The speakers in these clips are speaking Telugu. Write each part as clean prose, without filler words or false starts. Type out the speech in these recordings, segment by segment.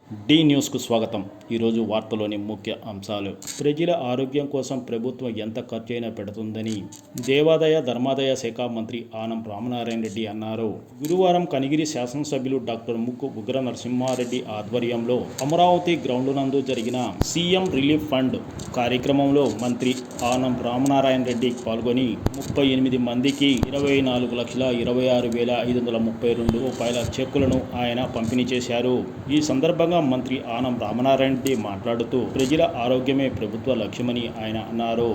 డి న్యూస్కు స్వాగతం. ఈరోజు వార్తలోని ముఖ్య అంశాలు. ప్రజల ఆరోగ్యం కోసం ప్రభుత్వం ఎంత ఖర్చైనా పెడుతుందని దేవాదాయ ధర్మాదాయ శాఖ మంత్రి ఆనం రామనారాయణ రెడ్డి అన్నారు. గురువారం కనిగిరి శాసనసభ్యులు డాక్టర్ ముక్కు ఉగ్ర నరసింహారెడ్డి ఆధ్వర్యంలో అమరావతి గ్రౌండ్ నందు జరిగిన సీఎం రిలీఫ్ ఫండ్ కార్యక్రమంలో మంత్రి ఆనం రామనారాయణ రెడ్డి పాల్గొని 38 మందికి 24,26,532 రూపాయల చెక్కులను ఆయన పంపిణీ చేశారు. ఈ సందర్భంగా మంత్రి ఆనం రామనారాయణ రెడ్డి మాట్లాడుతూ ప్రజల ఆరోగ్యమే ప్రభుత్వ లక్ష్యమని ఆయన అన్నారు.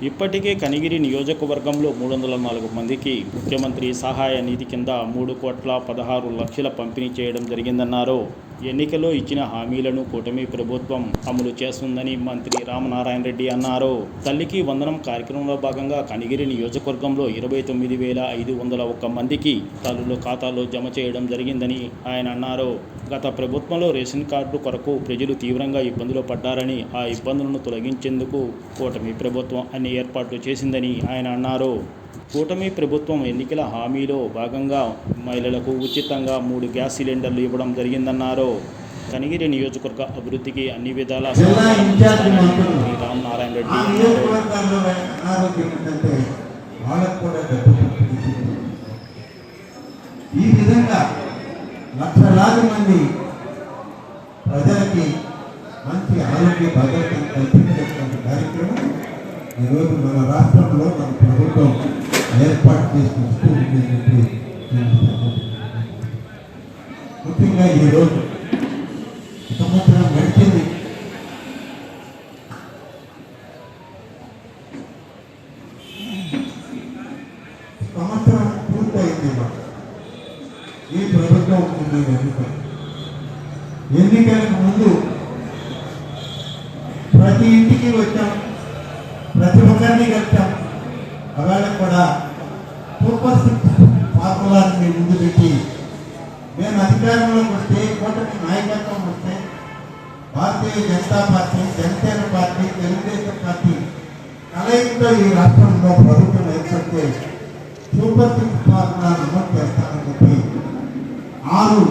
ఇప్పటికే కనిగిరి నియోజకవర్గంలో 304 మందికి ముఖ్యమంత్రి సహాయ నిధి కింద 3,16,00,000 పంపిణీ చేయడం జరిగిందన్నారు. ఎన్నికల్లో ఇచ్చిన హామీలను కూటమి ప్రభుత్వం అమలు చేస్తుందని మంత్రి రామనారాయణ రెడ్డి అన్నారు. తల్లికి వందనం కార్యక్రమంలో భాగంగా కనిగిరి నియోజకవర్గంలో 29,501 మందికి తల్లుల ఖాతాలో జమ చేయడం జరిగిందని ఆయన అన్నారు. గత ప్రభుత్వంలో రేషన్ కార్డు కొరకు ప్రజలు తీవ్రంగా ఇబ్బందులు పడ్డారని, ఆ ఇబ్బందులను తొలగించేందుకు కూటమి ప్రభుత్వం అన్ని ఏర్పాట్లు చేసిందని ఆయన అన్నారు. కూటమి ప్రభుత్వం ఎన్నికల హామీలో భాగంగా మహిళలకు ఉచితంగా 3 గ్యాస్ సిలిండర్లు ఇవ్వడం జరిగిందన్నారు. కనిగిరి నియోజకవర్గ అభివృద్ధికి అన్ని విధాలా రామనారాయణ రెడ్డి ఈ విధంగా లక్షలాది మంది ప్రజలకి మంచి ఆరోగ్య భద్రతను కల్పించేటువంటి కార్యక్రమం ఈరోజు మన రాష్ట్రంలో మన ప్రభుత్వం ఏర్పాటు చేసుకుంటూ ముఖ్యంగా ఈరోజు సంవత్సరం గడిచింది. సంవత్సరం పూర్తయింది. ఈ ప్రభుత్వం ఎన్నికలకు ముందు ప్రతి ఇంటికి వచ్చాం, ప్రతి ఒక్కరిని కలిసాం. అవేళ కూడా సూపర్ 6 ఫార్ములాని ముందు పెట్టి మేము అధికారంలోకి వస్తే, కూటమి నాయకత్వం వస్తే భారతీయ జనతా పార్టీ, జనసేన పార్టీ, తెలుగుదేశం పార్టీ కలయికతో ఈ రాష్ట్రంలో ప్రభుత్వం ఏర్పడితే సూపర్ 6 ఫార్ములాను అమలు చేస్తామని చెప్పి 6